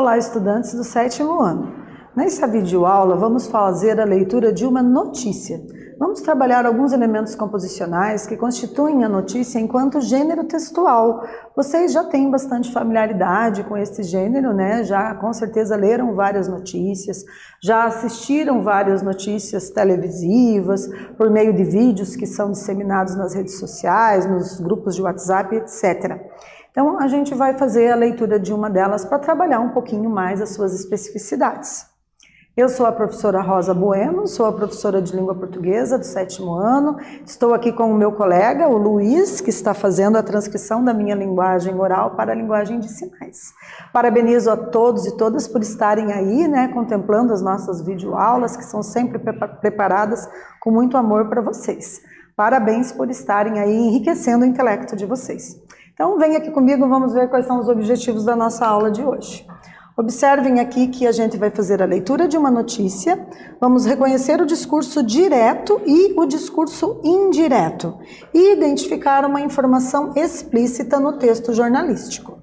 Olá, estudantes do 7º ano. Nessa videoaula, vamos fazer a leitura de uma notícia. Vamos trabalhar alguns elementos composicionais que constituem a notícia enquanto gênero textual. Vocês já têm bastante familiaridade com esse gênero, né? Já com certeza leram várias notícias, já assistiram várias notícias televisivas, por meio de vídeos que são disseminados nas redes sociais, nos grupos de WhatsApp, etc. Então, a gente vai fazer a leitura de uma delas para trabalhar um pouquinho mais as suas especificidades. Eu sou a professora Rosa Bueno, sou a professora de língua portuguesa do 7º ano. Estou aqui com o meu colega, o Luiz, que está fazendo a transcrição da minha linguagem oral para a linguagem de sinais. Parabenizo a todos e todas por estarem aí, né, contemplando as nossas videoaulas, que são sempre preparadas com muito amor para vocês. Parabéns por estarem aí enriquecendo o intelecto de vocês. Então, vem aqui comigo, vamos ver quais são os objetivos da nossa aula de hoje. Observem aqui que a gente vai fazer a leitura de uma notícia, vamos reconhecer o discurso direto e o discurso indireto e identificar uma informação explícita no texto jornalístico.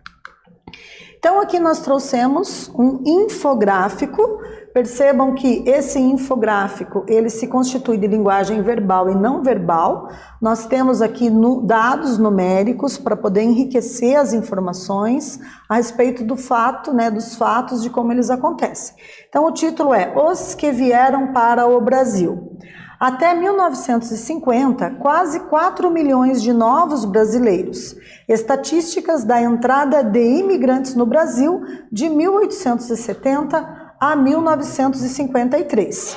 Então aqui nós trouxemos um infográfico. Percebam que esse infográfico, ele se constitui de linguagem verbal e não verbal. Nós temos aqui dados numéricos para poder enriquecer as informações a respeito do fato, né, dos fatos de como eles acontecem. Então o título é Os que vieram para o Brasil. Até 1950, quase 4 milhões de novos brasileiros. Estatísticas da entrada de imigrantes no Brasil de 1870 a 1953.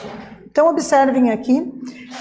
Então, observem aqui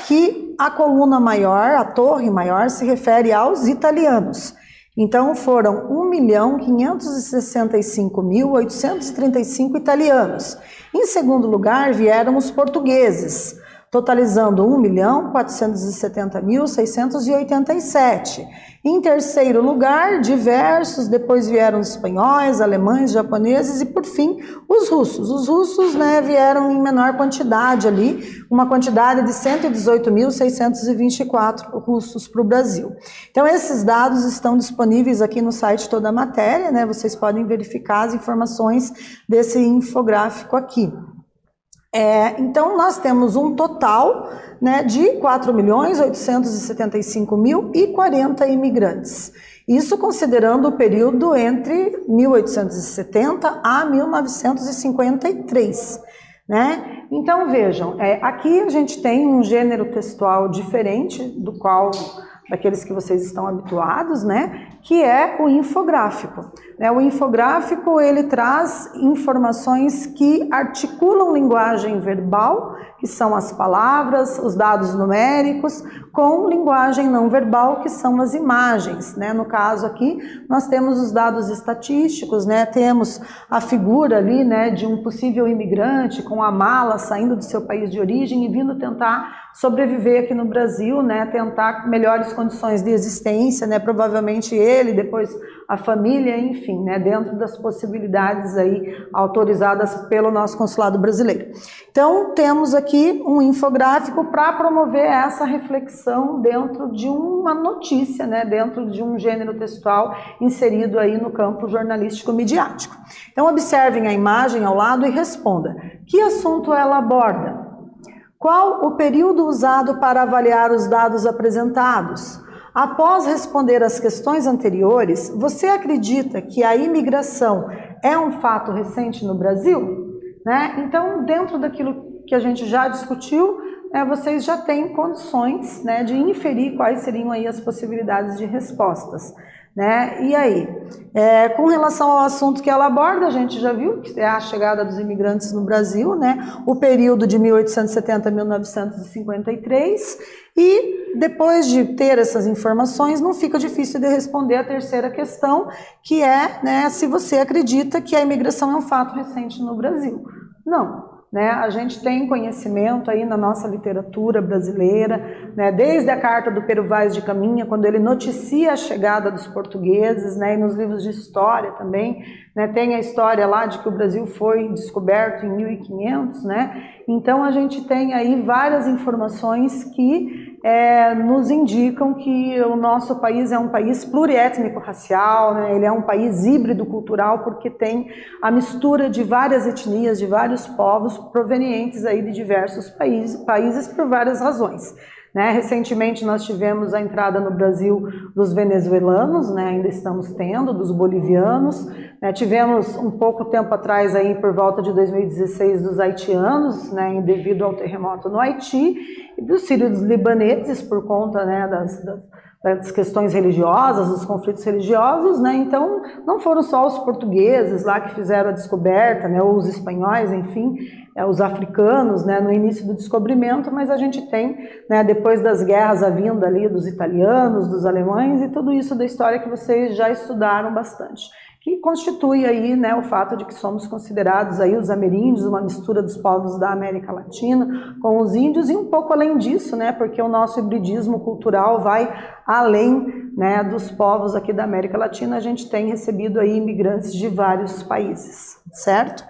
que a coluna maior, a torre maior, se refere aos italianos. Então, foram 1.565.835 italianos. Em segundo lugar, vieram os portugueses, totalizando 1.470.687. Em terceiro lugar, diversos, depois vieram os espanhóis, alemães, japoneses e, por fim, os russos. Os russos, né, vieram em menor quantidade ali, uma quantidade de 118.624 russos para o Brasil. Então, esses dados estão disponíveis aqui no site Toda a Matéria, né, vocês podem verificar as informações desse infográfico aqui. Então, nós temos um total, né, de 4.875.040 imigrantes. Isso considerando o período entre 1870 a 1953. Né? Então, vejam, aqui a gente tem um gênero textual diferente daqueles que vocês estão habituados, né? Que é o infográfico. O infográfico, ele traz informações que articulam linguagem verbal, que são as palavras, os dados numéricos, com linguagem não verbal, que são as imagens, né? No caso aqui, nós temos os dados estatísticos, né? Temos a figura ali, né, de um possível imigrante com a mala saindo do seu país de origem e vindo tentar sobreviver aqui no Brasil, né? Tentar melhores condições de existência, né? Provavelmente ele, depois a família, enfim, né? Dentro das possibilidades aí autorizadas pelo nosso consulado brasileiro. Então, temos aqui um infográfico para promover essa reflexão dentro de uma notícia, né? Dentro de um gênero textual inserido aí no campo jornalístico midiático. Então, observem a imagem ao lado e responda. Que assunto ela aborda? Qual o período usado para avaliar os dados apresentados? Após responder às questões anteriores, você acredita que a imigração é um fato recente no Brasil? Né? Então, dentro daquilo que a gente já discutiu, vocês já têm condições, né, de inferir quais seriam aí as possibilidades de respostas. Né? E aí, com relação ao assunto que ela aborda, a gente já viu que é a chegada dos imigrantes no Brasil, né? O período de 1870 a 1953, e depois de ter essas informações, não fica difícil de responder a terceira questão, que é, né, se você acredita que a imigração é um fato recente no Brasil. Não. Né, a gente tem conhecimento aí na nossa literatura brasileira, né, desde a carta do Pero Vaz de Caminha, quando ele noticia a chegada dos portugueses, né, e nos livros de história também, né, tem a história lá de que o Brasil foi descoberto em 1500, né, então a gente tem aí várias informações que nos indicam que o nosso país é um país pluriétnico-racial, né? Ele é um país híbrido cultural porque tem a mistura de várias etnias, de vários povos provenientes aí de diversos países por várias razões. Né? Recentemente nós tivemos a entrada no Brasil dos venezuelanos, né? Ainda estamos tendo, dos bolivianos, né? Tivemos um pouco tempo atrás, aí, por volta de 2016, dos haitianos, né? Devido ao terremoto no Haiti, e dos sírios libaneses, por conta, né, das questões religiosas, dos conflitos religiosos, né? Então não foram só os portugueses lá que fizeram a descoberta, né? Ou os espanhóis, enfim, os africanos, né? No início do descobrimento, mas a gente tem, né, depois das guerras, a vinda ali dos italianos, dos alemães e tudo isso da história que vocês já estudaram bastante, que constitui aí, né, o fato de que somos considerados aí os ameríndios, uma mistura dos povos da América Latina com os índios, e um pouco além disso, né, porque o nosso hibridismo cultural vai além, né, dos povos aqui da América Latina. A gente tem recebido aí imigrantes de vários países, certo?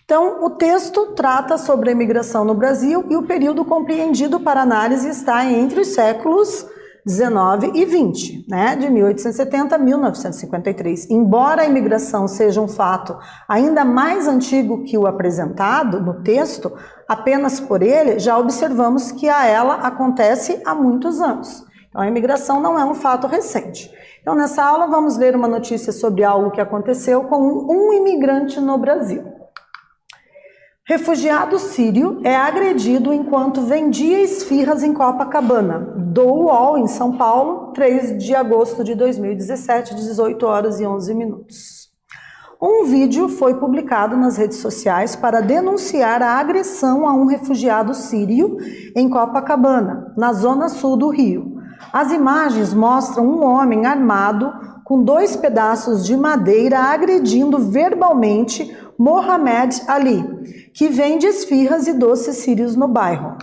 Então, o texto trata sobre a imigração no Brasil e o período compreendido para análise está entre os séculos 19 e 20, né, de 1870 a 1953. Embora a imigração seja um fato ainda mais antigo que o apresentado no texto, apenas por ele já observamos que ela acontece há muitos anos. Então, a imigração não é um fato recente. Então, nessa aula vamos ler uma notícia sobre algo que aconteceu com um imigrante no Brasil. Refugiado sírio é agredido enquanto vendia esfirras em Copacabana, do UOL, em São Paulo, 3 de agosto de 2017, 18 horas e 11 minutos. Um vídeo foi publicado nas redes sociais para denunciar a agressão a um refugiado sírio em Copacabana, na zona sul do Rio. As imagens mostram um homem armado com 2 pedaços de madeira agredindo verbalmente Mohamed Ali, que vende esfirras e doces sírios no bairro.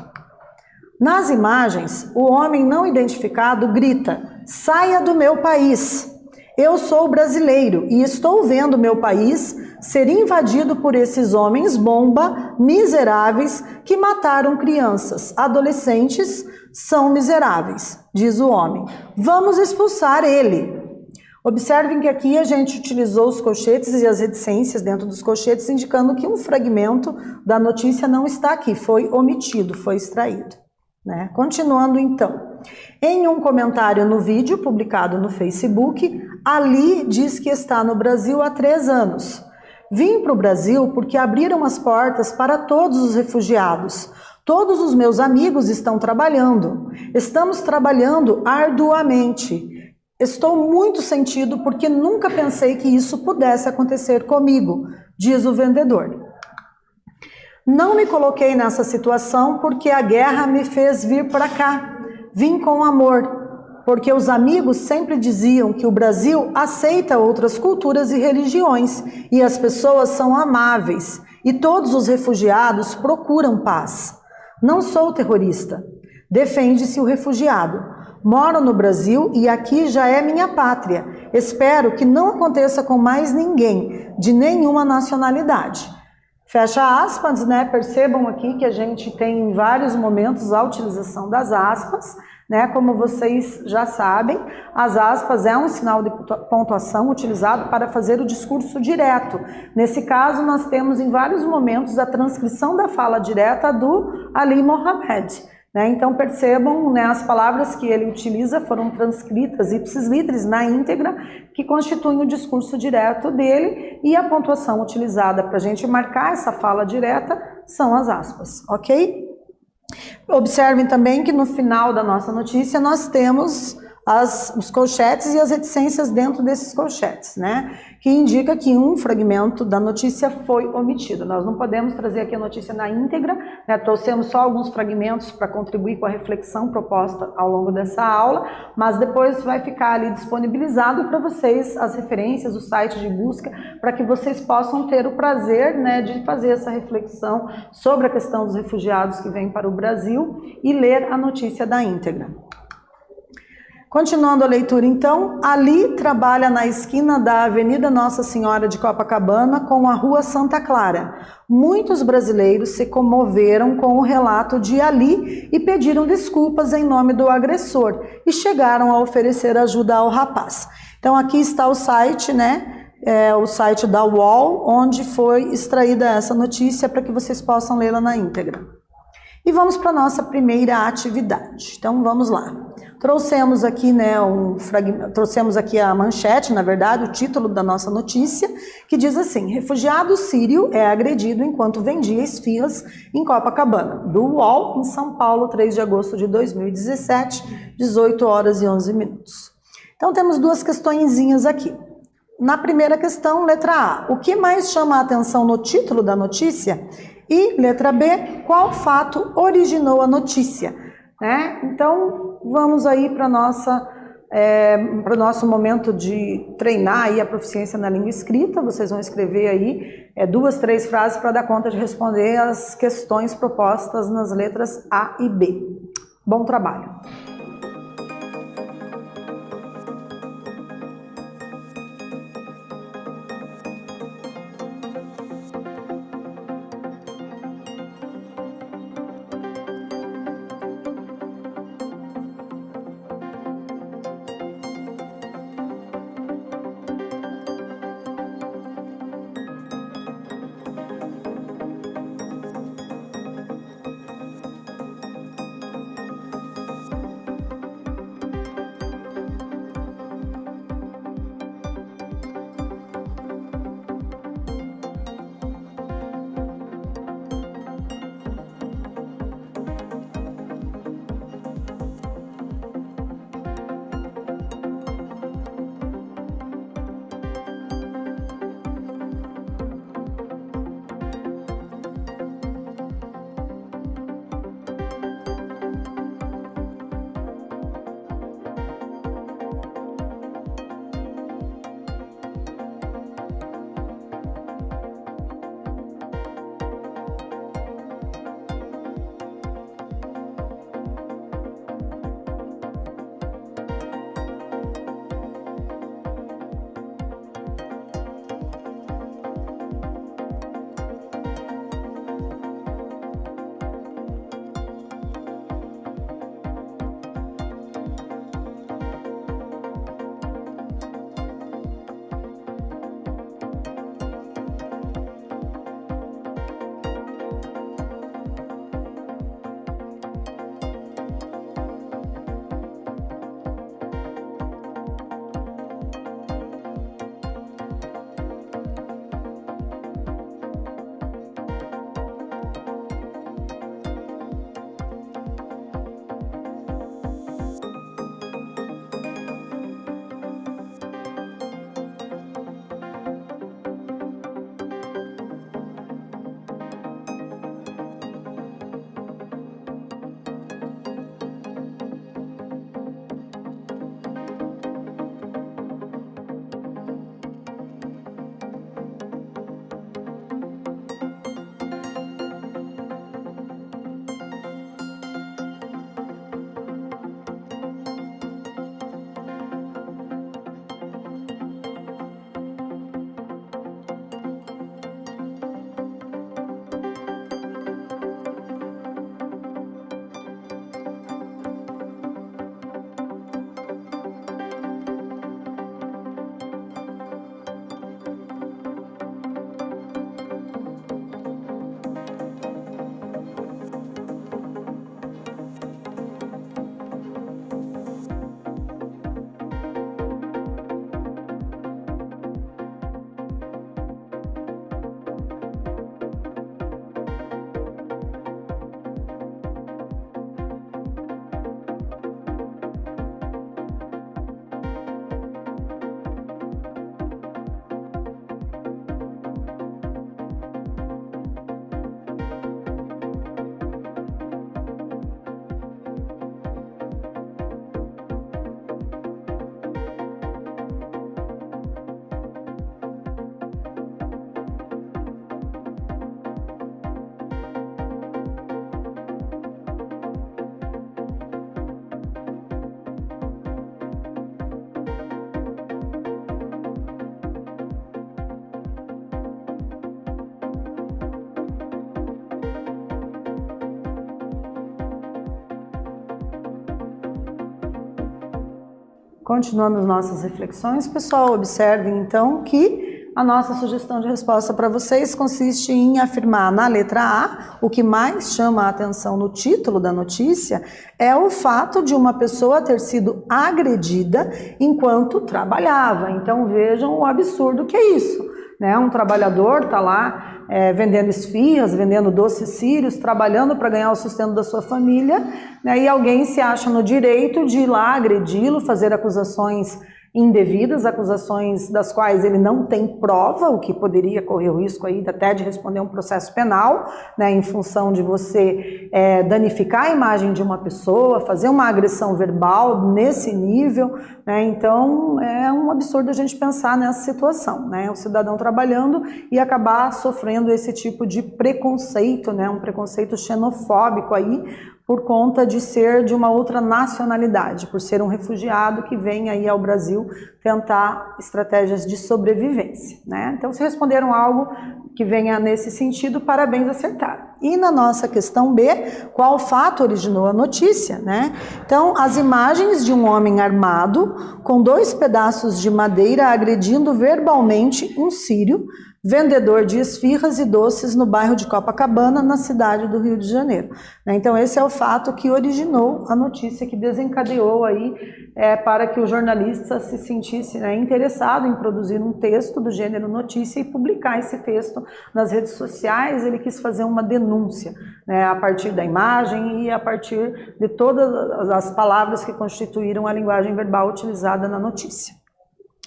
Nas imagens, o homem não identificado grita: "Saia do meu país! Eu sou brasileiro e estou vendo meu país ser invadido por esses homens bomba miseráveis que mataram crianças, adolescentes, são miseráveis", diz o homem. "Vamos expulsar ele." Observem que aqui a gente utilizou os colchetes e as reticências dentro dos colchetes, indicando que um fragmento da notícia não está aqui, foi omitido, foi extraído, né? Continuando então. Em um comentário no vídeo publicado no Facebook, Ali diz que está no Brasil há 3 anos. "Vim para o Brasil porque abriram as portas para todos os refugiados. Todos os meus amigos estão trabalhando. Estamos trabalhando arduamente. Estou muito sentido porque nunca pensei que isso pudesse acontecer comigo", diz o vendedor. "Não me coloquei nessa situação porque a guerra me fez vir para cá. Vim com amor, porque os amigos sempre diziam que o Brasil aceita outras culturas e religiões e as pessoas são amáveis e todos os refugiados procuram paz. Não sou terrorista", defende-se o refugiado. "Moro no Brasil e aqui já é minha pátria. Espero que não aconteça com mais ninguém, de nenhuma nacionalidade." Fecha aspas, né? Percebam aqui que a gente tem em vários momentos a utilização das aspas, né? Como vocês já sabem, as aspas é um sinal de pontuação utilizado para fazer o discurso direto. Nesse caso, nós temos em vários momentos a transcrição da fala direta do Ali Mohamed. Então percebam, né, as palavras que ele utiliza foram transcritas ipsis literis na íntegra, que constituem o discurso direto dele, e a pontuação utilizada para a gente marcar essa fala direta são as aspas, ok? Observem também que no final da nossa notícia nós temos os colchetes e as reticências dentro desses colchetes, né? Que indica que um fragmento da notícia foi omitido. Nós não podemos trazer aqui a notícia na íntegra, né? Trouxemos só alguns fragmentos para contribuir com a reflexão proposta ao longo dessa aula, mas depois vai ficar ali disponibilizado para vocês as referências, o site de busca, para que vocês possam ter o prazer, né, de fazer essa reflexão sobre a questão dos refugiados que vêm para o Brasil e ler a notícia da íntegra. Continuando a leitura, então, Ali trabalha na esquina da Avenida Nossa Senhora de Copacabana com a Rua Santa Clara. Muitos brasileiros se comoveram com o relato de Ali e pediram desculpas em nome do agressor e chegaram a oferecer ajuda ao rapaz. Então, aqui está o site, né? O site da UOL, onde foi extraída essa notícia para que vocês possam lê-la na íntegra. E vamos para a nossa primeira atividade. Então, vamos lá. Trouxemos aqui, né, trouxemos aqui a manchete, na verdade, o título da nossa notícia, que diz assim: refugiado sírio é agredido enquanto vendia esfirras em Copacabana, do UOL, em São Paulo, 3 de agosto de 2017, 18 horas e 11 minutos. Então, temos duas questõezinhas aqui. Na primeira questão, letra A, o que mais chama a atenção no título da notícia? E, letra B, qual fato originou a notícia? Então, vamos aí para o nosso momento de treinar aí a proficiência na língua escrita. Vocês vão escrever aí 2, 3 frases para dar conta de responder as questões propostas nas letras A e B. Bom trabalho! Continuando as nossas reflexões, pessoal, observem então que a nossa sugestão de resposta para vocês consiste em afirmar na letra A, o que mais chama a atenção no título da notícia é o fato de uma pessoa ter sido agredida enquanto trabalhava. Então vejam o absurdo que é isso, né? Um trabalhador está lá vendendo esfirras, vendendo doces sírios, trabalhando para ganhar o sustento da sua família, né? E alguém se acha no direito de ir lá agredi-lo, fazer acusações indevidas, acusações das quais ele não tem prova, o que poderia correr o risco aí até de responder um processo penal, né, em função de você danificar a imagem de uma pessoa, fazer uma agressão verbal nesse nível, né? Então é um absurdo a gente pensar nessa situação, né? O cidadão trabalhando e acabar sofrendo esse tipo de preconceito, né? Um preconceito xenofóbico aí, por conta de ser de uma outra nacionalidade, por ser um refugiado que vem aí ao Brasil tentar estratégias de sobrevivência, né? Então, se responderam algo que venha nesse sentido, parabéns, acertaram. E na nossa questão B, qual fato originou a notícia, né? Então, as imagens de um homem armado com 2 pedaços de madeira agredindo verbalmente um sírio, vendedor de esfirras e doces no bairro de Copacabana, na cidade do Rio de Janeiro. Então esse é o fato que originou a notícia, que desencadeou aí para que o jornalista se sentisse interessado em produzir um texto do gênero notícia e publicar esse texto nas redes sociais. Ele quis fazer uma denúncia, né, a partir da imagem e a partir de todas as palavras que constituíram a linguagem verbal utilizada na notícia.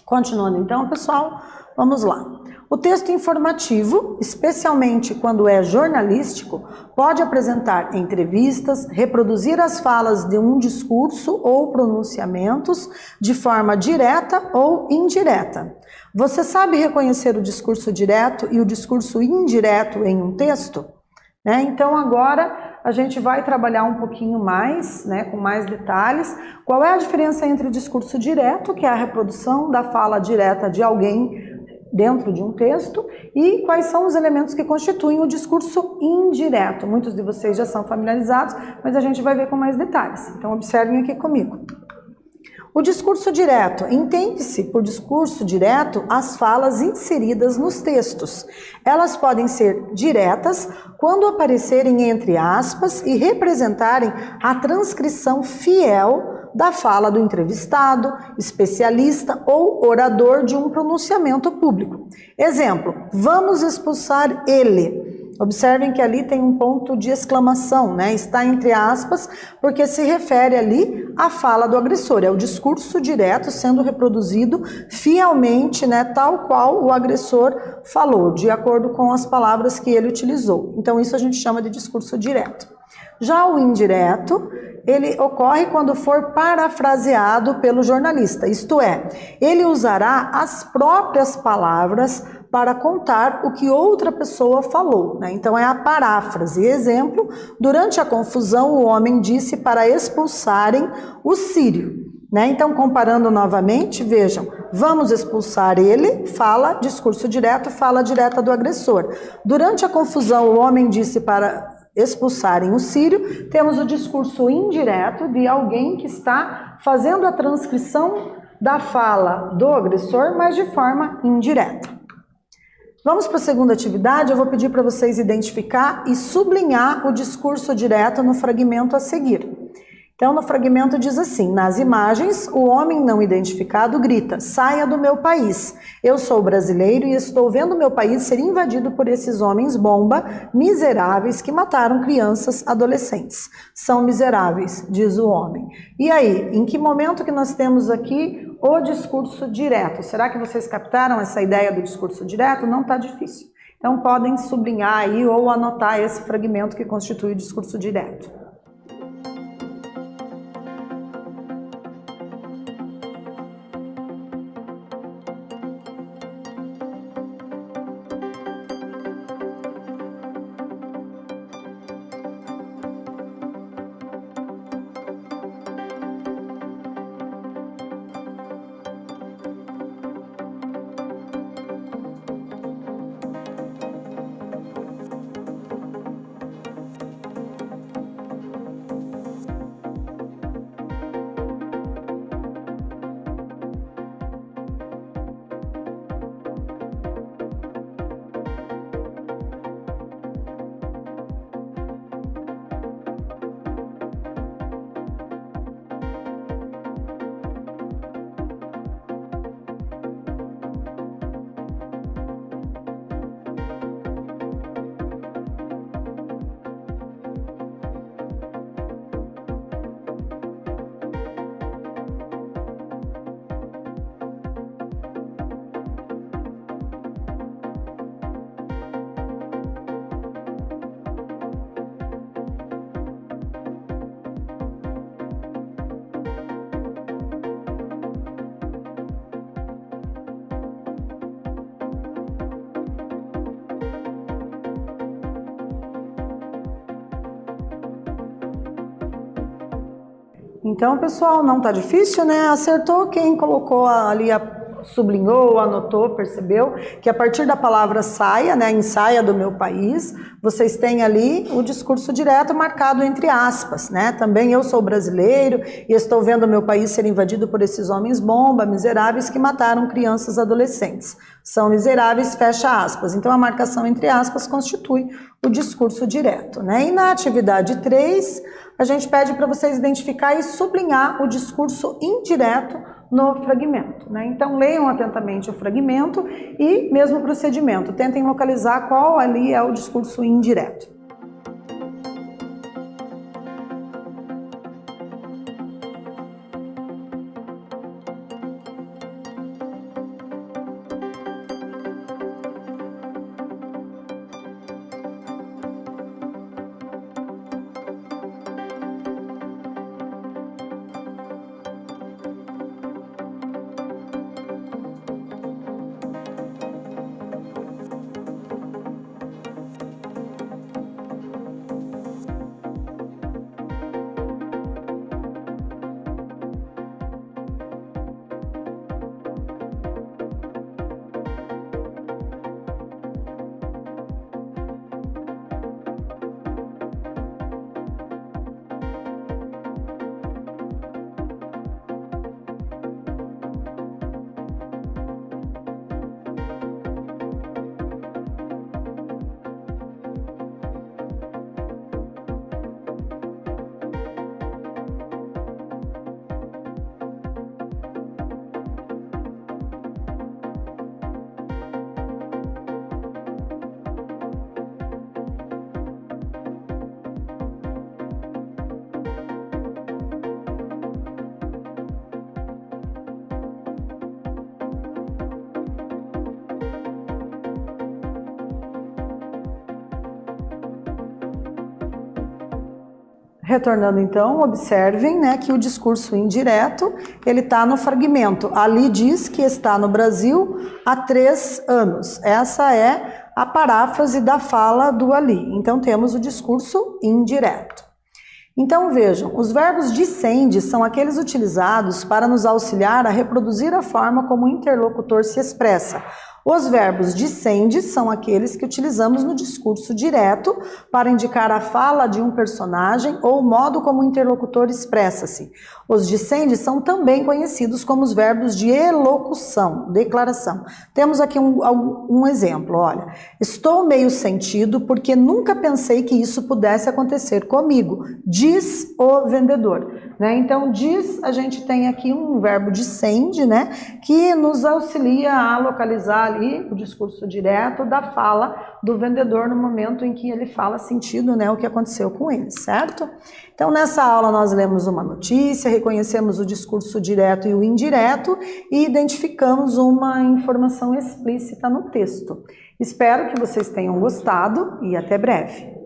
Continuando então, pessoal, vamos lá. O texto informativo, especialmente quando é jornalístico, pode apresentar entrevistas, reproduzir as falas de um discurso ou pronunciamentos de forma direta ou indireta. Você sabe reconhecer o discurso direto e o discurso indireto em um texto? Então agora a gente vai trabalhar um pouquinho mais, com mais detalhes. Qual é a diferença entre o discurso direto, que é a reprodução da fala direta de alguém dentro de um texto, e quais são os elementos que constituem o discurso indireto. Muitos de vocês já são familiarizados, mas a gente vai ver com mais detalhes. Então observem aqui comigo. O discurso direto, entende-se por discurso direto as falas inseridas nos textos. Elas podem ser diretas quando aparecerem entre aspas e representarem a transcrição fiel da fala do entrevistado, especialista ou orador de um pronunciamento público. Exemplo, vamos expulsar ele. Observem que ali tem um ponto de exclamação, está entre aspas, porque se refere ali à fala do agressor, é o discurso direto sendo reproduzido fielmente, tal qual o agressor falou, de acordo com as palavras que ele utilizou. Então isso a gente chama de discurso direto. Já o indireto, ele ocorre quando for parafraseado pelo jornalista, isto é, ele usará as próprias palavras para contar o que outra pessoa falou, Então é a paráfrase. Exemplo, durante a confusão o homem disse para expulsarem o sírio, Então comparando novamente, vejam, vamos expulsar ele, fala, discurso direto, fala direta do agressor. Durante a confusão o homem disse para expulsarem o sírio, temos o discurso indireto de alguém que está fazendo a transcrição da fala do agressor, mas de forma indireta. Vamos para a segunda atividade. Eu vou pedir para vocês identificar e sublinhar o discurso direto no fragmento a seguir. Então, no fragmento diz assim, nas imagens, o homem não identificado grita, saia do meu país. Eu sou brasileiro e estou vendo meu país ser invadido por esses homens bomba miseráveis que mataram crianças, adolescentes. São miseráveis, diz o homem. E aí, em que momento que nós temos aqui o discurso direto? Será que vocês captaram essa ideia do discurso direto? Não está difícil. Então, podem sublinhar aí ou anotar esse fragmento que constitui o discurso direto. Então, pessoal, não tá difícil, né? Acertou quem colocou ali, sublinhou, anotou, percebeu que a partir da palavra saia, né, ensaia do meu país, vocês têm ali o discurso direto marcado entre aspas, né? Também eu sou brasileiro e estou vendo o meu país ser invadido por esses homens bomba, miseráveis que mataram crianças e adolescentes. São miseráveis, fecha aspas. Então a marcação entre aspas constitui o discurso direto, né? E na atividade 3, a gente pede para vocês identificar e sublinhar o discurso indireto no fragmento, né? Então leiam atentamente o fragmento e mesmo o procedimento, tentem localizar qual ali é o discurso indireto. Retornando então, observem, né, que o discurso indireto, ele está no fragmento. Ali diz que está no Brasil há 3 anos. Essa é a paráfrase da fala do Ali. Então temos o discurso indireto. Então vejam, os verbos dicende são aqueles utilizados para nos auxiliar a reproduzir a forma como o interlocutor se expressa. Os verbos dicende são aqueles que utilizamos no discurso direto para indicar a fala de um personagem ou o modo como o interlocutor expressa-se. Os dicende são também conhecidos como os verbos de elocução, declaração. Temos aqui um exemplo, olha. Estou meio sentido porque nunca pensei que isso pudesse acontecer comigo, diz o vendedor. Né? Então, diz, a gente tem aqui um verbo dicende, né, que nos auxilia a localizar ali o discurso direto da fala do vendedor no momento em que ele fala sentido, né, o que aconteceu com ele, certo? Então, nessa aula nós lemos uma notícia, reconhecemos o discurso direto e o indireto e identificamos uma informação explícita no texto. Espero que vocês tenham gostado e até breve.